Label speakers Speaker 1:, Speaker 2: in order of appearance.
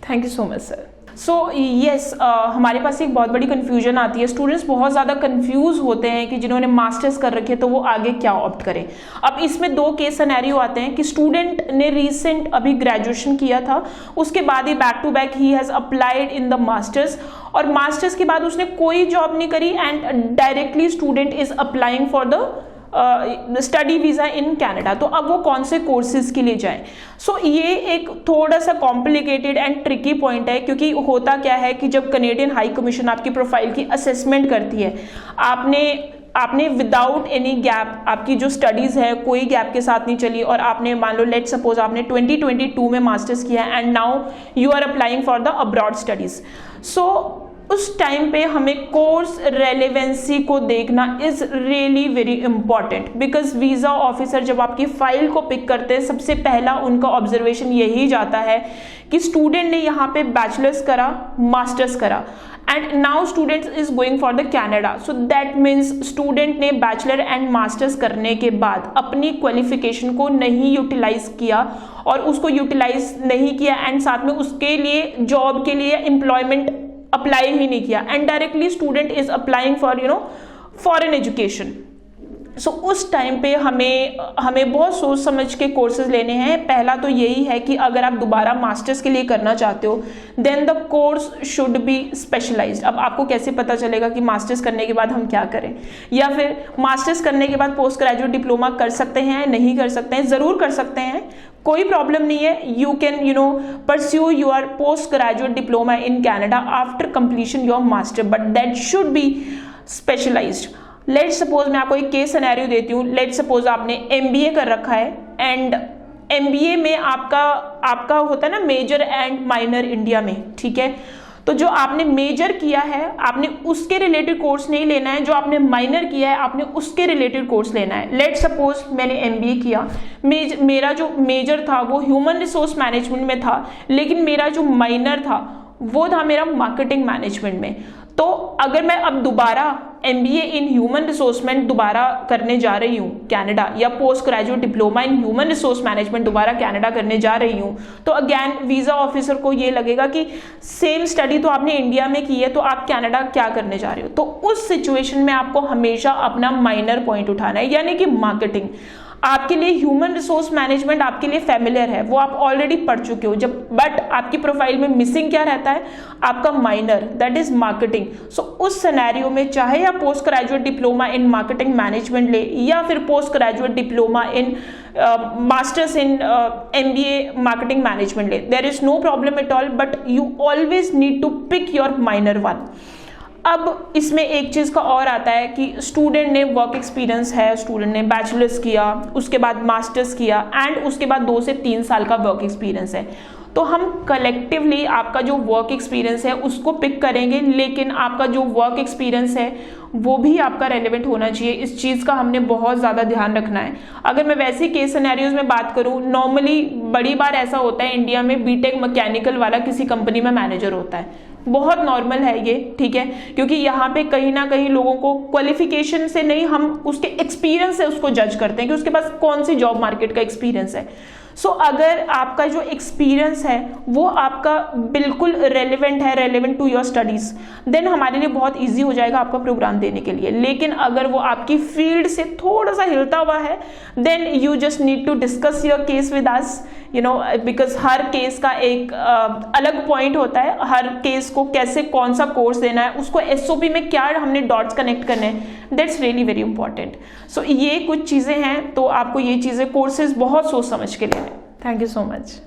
Speaker 1: Thank you so much sir. So yes, हमारे पास एक बहुत बड़ी कन्फ्यूजन आती है, स्टूडेंट्स बहुत ज़्यादा कंफ्यूज होते हैं कि जिन्होंने मास्टर्स कर रखे तो वो आगे क्या ऑप्ट करें। अब इसमें दो केस सिनेरियो आते हैं कि स्टूडेंट ने रीसेंट अभी ग्रेजुएशन किया था, उसके बाद ही बैक टू बैक ही has applied in the masters, और मास्टर्स के बाद उसने कोई जॉब नहीं करी and directly student is applying for the study visa in Canada. तो अब वो कौन से कोर्सेज के लिए जाएं। सो ये एक थोड़ा सा कॉम्प्लिकेटेड एंड ट्रिकी पॉइंट है, क्योंकि होता क्या है कि जब कनेडियन हाई कमीशन आपकी प्रोफाइल की असेसमेंट करती है, आपने विदाउट एनी गैप, आपकी जो स्टडीज़ है कोई गैप के साथ नहीं चली, और आपने मान लो लेट सपोज आपने 2022 में मास्टर्स किया and now you are applying for the abroad studies. So उस टाइम पे हमें कोर्स रेलेवेंसी को देखना is really very important, because visa officer जब आपकी फाइल को पिक करते हैं सबसे पहला उनका ऑब्जर्वेशन यही जाता है कि स्टूडेंट ने यहाँ पे बैचलर्स करा, मास्टर्स करा, and now student is going for the Canada. So that means student ने बैचलर एंड मास्टर्स करने के बाद अपनी क्वालिफिकेशन को नहीं यूटिलाइज किया, और उसको यूटिलाइज नहीं किया एंड साथ में उसके लिए जॉब के लिए एम्प्लॉयमेंट अप्लाई ही नहीं किया, and directly student is applying for foreign education. So उस टाइम पे हमें बहुत सोच समझ के कोर्सेज लेने हैं। पहला तो यही है कि अगर आप दोबारा मास्टर्स के लिए करना चाहते हो then the course should be specialised. अब आपको कैसे पता चलेगा कि मास्टर्स करने के बाद हम क्या करें, या फिर मास्टर्स करने के बाद पोस्ट ग्रेजुएट डिप्लोमा कर सकते हैं, नहीं कर सकते हैं? ज़रूर कर सकते हैं, कोई प्रॉब्लम नहीं है। You can pursue your post graduate diploma in Canada after completion your master, but that should be specialised. Let suppose मैं आपको एक केस सिनेरियो देती हूँ। लेट सपोज आपने MBA कर रखा है एंड MBA में आपका होता है ना मेजर एंड माइनर इंडिया में, ठीक है? तो जो आपने मेजर किया है आपने उसके रिलेटेड कोर्स नहीं लेना है, जो आपने माइनर किया है आपने उसके रिलेटेड कोर्स लेना है। लेट सपोज मैंने MBA किया, मेरा जो मेजर था वो ह्यूमन रिसोर्स मैनेजमेंट में था, लेकिन मेरा जो माइनर था वो था मेरा मार्केटिंग मैनेजमेंट में। तो अगर मैं अब दोबारा MBA in human resource management दोबारा करने जा रही हूँ कनाडा, या post graduate diploma in human resource management दोबारा कनाडा करने जा रही हूँ, तो अगेन वीज़ा ऑफिसर को ये लगेगा कि सेम स्टडी तो आपने इंडिया में की है तो आप कनाडा क्या करने जा रहे हो। तो उस सिचुएशन में आपको हमेशा अपना माइनर पॉइंट उठाना है, यानी कि मार्केटिंग। आपके लिए ह्यूमन रिसोर्स मैनेजमेंट आपके लिए फैमिलियर है, वो आप ऑलरेडी पढ़ चुके हो, बट आपकी प्रोफाइल में मिसिंग क्या रहता है? आपका minor, that is marketing. So उस सिनेरियो में चाहे आप post graduate diploma in marketing management ले, या फिर post graduate diploma in masters in MBA marketing management ले, there is no problem at all, but you always need to pick your minor one. अब इसमें एक चीज़ का और आता है कि स्टूडेंट ने वर्क एक्सपीरियंस है, स्टूडेंट ने बैचलर्स किया, उसके बाद मास्टर्स किया, एंड उसके बाद 2 से 3 साल का वर्क एक्सपीरियंस है। तो हम कलेक्टिवली आपका जो वर्क एक्सपीरियंस है उसको पिक करेंगे, लेकिन आपका जो वर्क एक्सपीरियंस है वो भी आपका रेलेवेंट होना चाहिए। इस चीज़ का हमने बहुत ज़्यादा ध्यान रखना है। अगर मैं वैसे केस सिनेरियोज में बात करूँ, नॉर्मली बड़ी बार ऐसा होता है इंडिया में बीटेक मैकेनिकल वाला किसी कंपनी में मैनेजर होता है, बहुत नॉर्मल है ये, ठीक है? क्योंकि यहाँ पे कहीं ना कहीं लोगों को क्वालिफिकेशन से नहीं, हम उसके एक्सपीरियंस से उसको जज करते हैं कि उसके पास कौन सी जॉब मार्केट का एक्सपीरियंस है। सो अगर आपका जो एक्सपीरियंस है वो आपका बिल्कुल रेलेवेंट है, relevant to your studies, then हमारे लिए बहुत इजी हो जाएगा आपका प्रोग्राम देने के लिए। लेकिन अगर वो आपकी फील्ड से थोड़ा सा हिलता हुआ है, then you just need to discuss your case with us, because हर केस का एक अलग पॉइंट होता है। हर केस को कैसे, कौन सा कोर्स देना है, उसको SOP में क्या हमने डॉट्स कनेक्ट करने हैं, दैट्स रियली वेरी इंपॉर्टेंट। सो ये कुछ चीज़ें हैं, तो आपको ये चीज़ें कोर्सेज बहुत सोच समझ के लेने। Thank you so much.